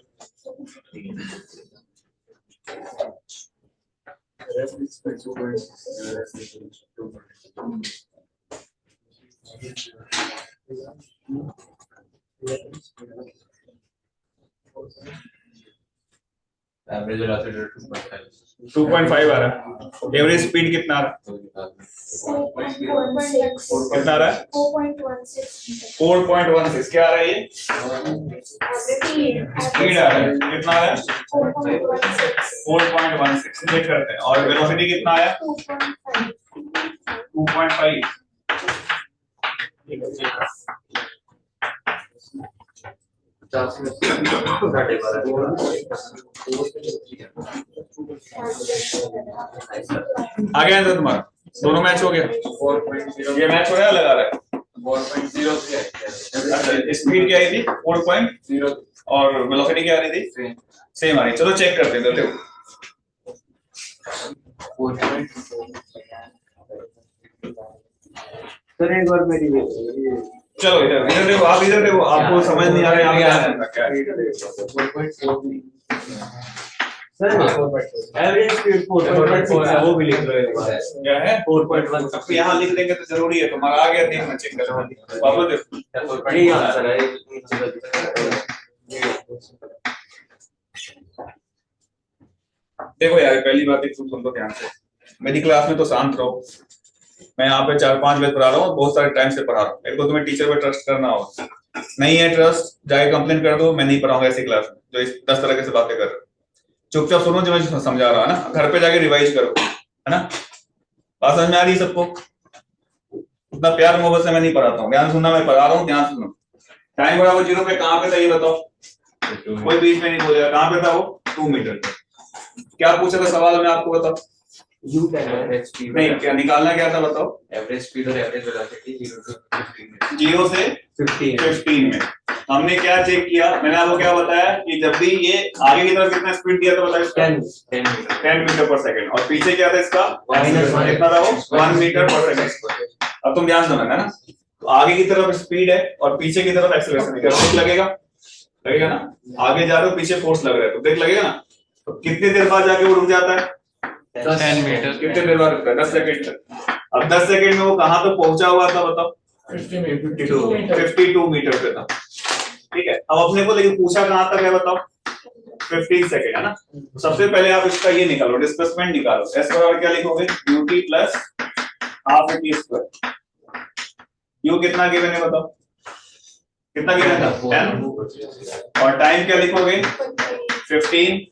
Average velocity 2.5. 2.5 आ रहा है। एवरेज स्पीड कितना आ रहा है? 4.16 कितना आ रहा है? 4.16 4.16 क्या आ रहा है ये? स्पीड आ रहा है, कितना आ रहा है? 4.16 चेक करते हैं। और वेलोसिटी कितना आया? 2.5। आ गया आंसर तुम्हारा? दोनों मैच हो गया? ये मैच हो गया, लगा रहा है 4.0 अच्छा, स्पीड क्या आई थी? 4.0 और वेलोसिटी क्या आ रही थी? सेम आ रही। चलो चेक करते हैं, देखो सर एक बार मेरी चलो इधर इधर देखो, आप इधर देखो, आपको समझ नहीं आ रहा है आप क्या है? सर एवरेज स्पीड 4.16 है, वो भी लिख लो एक बार। क्या है? 4.16 अब यहाँ लिख देंगे तो जरूरी है, तुम्हारा आ गया, देखना चेक करो वापस देखो। यही आंसर है। देखो यार, पहली बात एक सुन लो ध्यान से, मेरी क्लास में तो शांत रहो। मैं यहाँ पे 4-5 बजे पढ़ा रहा हूँ, बहुत सारे टाइम से पढ़ा रहा हूँ। एक तो तुम्हें टीचर पे ट्रस्ट करना होगा, नहीं है ट्रस्ट जाके कंप्लेन कर दो, मैं नहीं पढ़ाऊंगा ऐसी क्लास में जो इस 10 तरह से बातें कर रहे हो। चुपचाप सुनो जो मैं समझा रहा है ना, घर पे जाके रिवाइज करो, है ना? बात समझ में आ रही है सबको? उतना प्यार मोहब्बत से मैं नहीं पढ़ाता हूँ, ध्यान सुनना, मैं पढ़ा रहा हूँ, ध्यान सुनो। टाइम बराबर 0 पे कहाँ पे था ये बताओ, कोई बीच में नहीं बोलेगा। कहाँ पे था वो? 2 मीटर पे। क्या पूछा था सवाल में, आपको बताओ? नहीं, क्या निकालना क्या था बताओ? एवरेज स्पीड और एवरेज वेलोसिटी 0 to 15 0 से 15 में हमने क्या चेक किया? मैंने आपको क्या बताया कि जब भी ये आगे की तरफ कितना स्पीड दिया था बताओ इसका? 10 मीटर पर सेकंड। और पीछे क्या था इसका? कितना था वो? 1 मीटर पर सेकंड। अब तुम ध्यान समझना ना, तो आगे की तरफ स्पीड है और पीछे की तरफ एक्सेलरेशन है, ब्रेक लगेगा? लगेगा ना? आगे जा रहे हो, पीछे फोर्स लग रहा है तो ब्रेक लगेगा ना? तो कितनी देर बाद जाके वो रुक जाता है? 10 मीटर। कितने देर बाद रुकता है? 10 सेकंड तक। अब 10 सेकंड में वो कहां तक पहुंचा हुआ था बताओ? 52 मीटर पे था, ठीक है। अब अपने को लेकिन पूछा कहां तक है बताओ? 15 सेकंड, है ना? तो सबसे पहले आप इसका ये निकालो, डिस्प्लेसमेंट निकालो। एस बराबर क्या लिखोगे? ut plus half t square. u कितना गिवन है बताओ? कितना गिवन था? 10। और टाइम क्या लिखोगे? 15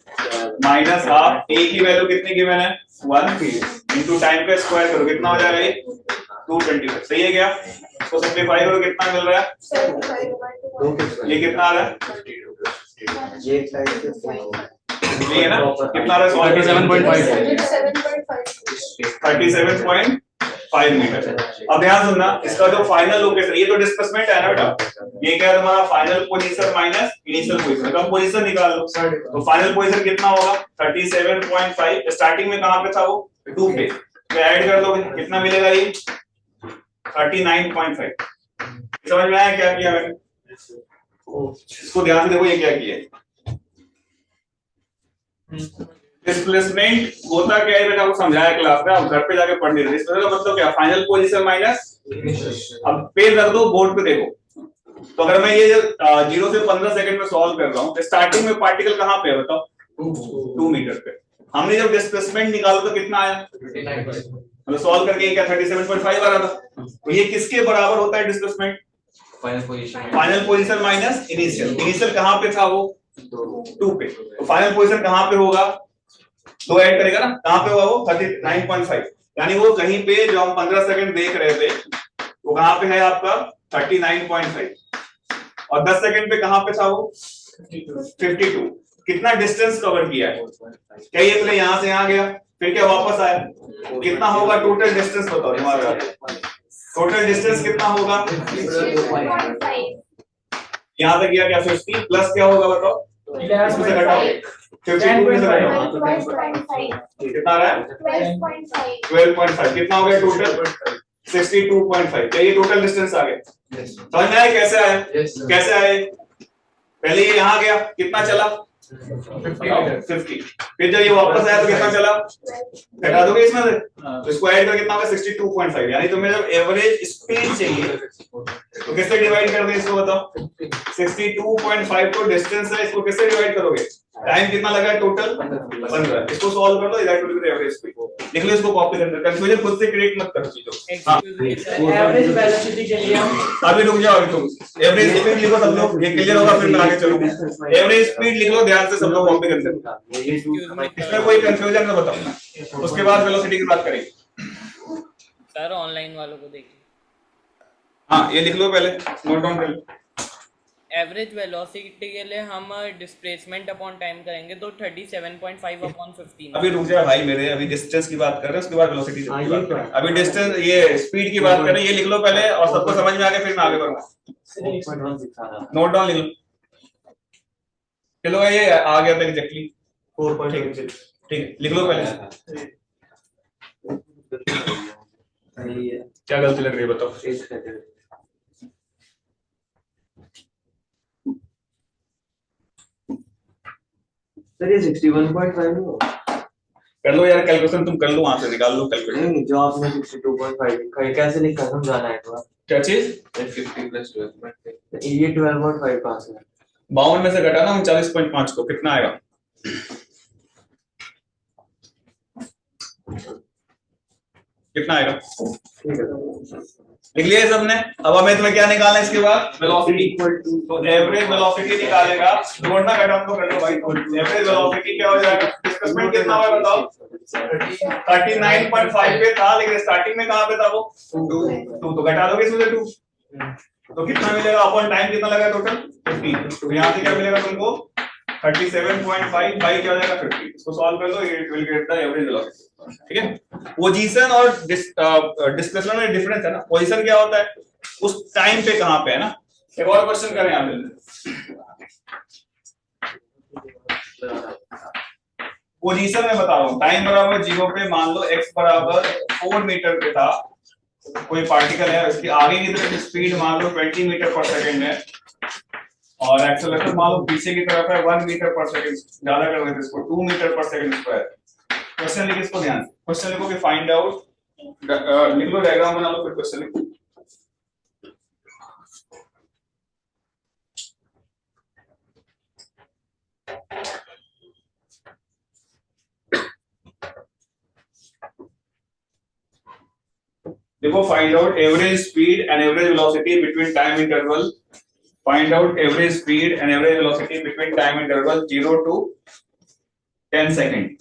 माइनस हाफ। a की वैल्यू कितनी गिवन है? 1 इंटू टाइम का स्क्वायर करो, कितना हो जाएगा ये? 225। सही है क्या? इसको सिंपलीफाई करो, कितना मिल रहा है? ये कितना आ रहा है? ये है ना? कितना आ रहा है? 37.5 मीटर। अब ध्यान सुनना, इसका जो फाइनल लोकेशन, ये तो डिस्प्लेसमेंट है ना बेटा, ये क्या है तुम्हारा? Final position minus initial position. कम पोजीशन निकाल लो, तो फाइनल पोजीशन कितना होगा? 37.5। स्टार्टिंग में कहां पे था वो? 2 पे। तो ऐड कर दोगे कितना मिलेगा? ये 39.5। समझ में आया क्या किया मैंने? इसको ध्यान से देखो, ये क्या किया। डिस्प्लेसमेंट होता क्या है बेटा, आपको समझाया क्लास में, आप घर पे जाके पढ़ लीजिए। डिस्प्लेसमेंट का मतलब क्या? Final position minus. अब पेज रख दो, बोर्ड पे देखो। तो अगर मैं ये 0 से 15 सेकंड में सॉल्व कर रहा हूँ, तो स्टार्टिंग में पार्टिकल कहाँ पे है बताओ? 2 मीटर पे। हमने जब डिस्प्लेसमेंट निकाला तो कितना आया? मतलब सॉल्व करके क्या 37.5 आ रहा था। तो ये किसके बराबर होता है displacement? Final position minus initial. Initial कहाँ पे था वो? 2 पे। तो फाइनल पोजीशन कहाँ पे होगा? 2 ऐड करेगा ना, कहाँ पे हुआ वो? 39.5। यानी वो कहीं पे जो हम 15 सेकंड देख रहे थे वो कहाँ पे है आपका? 39.5। और 10 सेकंड पे कहाँ पे था वो? 52। कितना डिस्टेंस कवर किया है? क्या ये पहले यहां से यहां गया, फिर क्या वापस आया? कितना होगा टोटल डिस्टेंस बताओ हमारा? टोटल डिस्टेंस कितना होगा? यहाँ तक गया क्या? 50 प्लस क्या होगा बताओ? इसमें से घटाओ 52 में से घटाओ, कितना आ रहा है? 12.5। कितना हो गया टोटल? 62.5। क्या ये टोटल डिस्टेंस आ गया? समझ में आया कैसे आया? कैसे आए? पहले ये यहाँ गया, कितना चला? 50। फिर जब ये वापस आया तो कितना चला? घटा दोगे इसमें से, तो इसको ऐड करके कितना होगा? 62.5। यानी तुम्हें जब एवरेज स्पीड चाहिए तो किससे डिवाइड कर दें इसको बताओ? 62.5 तो डिस्टेंस है, इसको किससे डिवाइड करोगे? टाइम कितना लगा है टोटल 15। इसको सॉल्व कर लो, that will be the average speed. लिख लो इसको कॉपी करके, कंफ्यूजन खुद से क्रिएट मत करो चीजों। हां एवरेज वेलोसिटी के लिए हम अभी रुक जाओ, अभी तुम एवरेज स्पीड लिखो सब लोग, ये क्लियर होगा फिर मैं आगे चलूंगा। एवरेज स्पीड लिख लो ध्यान से सब लोग कॉपी करके, इसमें कोई कंफ्यूजन ना बताओ, उसके बाद वेलोसिटी की बात करेंगे। सर ऑनलाइन वालों को देखिए। हाँ ये लिख लो पहले, नोट डाउन कर लो। एवरेज वेलोसिटी के लिए हम डिस्प्लेसमेंट अपॉन टाइम करेंगे तो 37.5 अपॉन 15। अभी रुक जा भाई मेरे, अभी डिस्टेंस की बात कर रहे हैं, उसके बाद वेलोसिटी की हाँ, बात ये कर तो रहे हैं। है। अभी डिस्टेंस ये स्पीड की बात कर रहे हैं, ये लिख लो पहले और सबको समझ में आ गया फिर मैं आगे बढ़ूंगा। 4.16 नोट डाउन लिख लो, चलो ये आ गया था एग्जैक्टली 4.16 ठीक है, लिख लो पहले। क्या गलती लग रही है बताओ। सर ये 61.5 हो। कर लो यार कैलकुलेशन, तुम कर लो वहां से निकाल लो कैलकुलेशन। नहीं जो आपने 62.5 लिखा है कैसे लिखा है समझाना है थोड़ा। क्या चीज? 50 प्लस 12.5 ये 12.5 कहाँ से है? 52 में से घटा ना 39.5 को, कितना आएगा? कितना आएगा? ठीक है लिख लिया सबने? अब हमें तुम्हें क्या निकालना है इसके बाद? वेलोसिटी। तो एवरेज वेलोसिटी निकालेगा, जोड़ना घटाना तो कर लो भाई। एवरेज वेलोसिटी क्या हो जाएगा? डिस्प्लेसमेंट कितना हुआ बताओ? 39.5 पे था, लेकिन स्टार्टिंग में कहां पे था वो? 2 तो घटा दोगे इसमें से 2 तो कितना मिलेगा? अपॉन टाइम कितना लगा टोटल? 50। तो यहाँ से क्या मिलेगा तुमको? 37.5 बाई क्या हो जाएगा? 50। इसको सॉल्व कर लो, it will get the average velocity. ठीक है, पोजीशन और डिस्प्लेसमेंट में डिफरेंस है ना। पोजीशन क्या होता है? उस टाइम पे कहां पे है ना। एक और क्वेश्चन करें यहां पे। पोजीशन में बता रहा हूं, टाइम बराबर 0 पे मान लो x बराबर 4 मीटर पे था, कोई पार्टिकल है, उसकी आगे की तरफ स्पीड मान लो 20 मीटर पर सेकंड है और एक्सेलरेशन मान लो पीछे की तरफ है 1 मीटर पर सेकंड, ज्यादा कर देते इसको 2 मीटर पर सेकंड स्क्वायर। क्वेश्चन लिखो इसको ध्यान से, क्वेश्चन लिखो कि फाइंड आउट, लिख लो डायग्राम बना लो फिर क्वेश्चन लिखो। देखो find out average speed and average velocity between time interval, find out average speed and average velocity between time interval 0 to 10 second.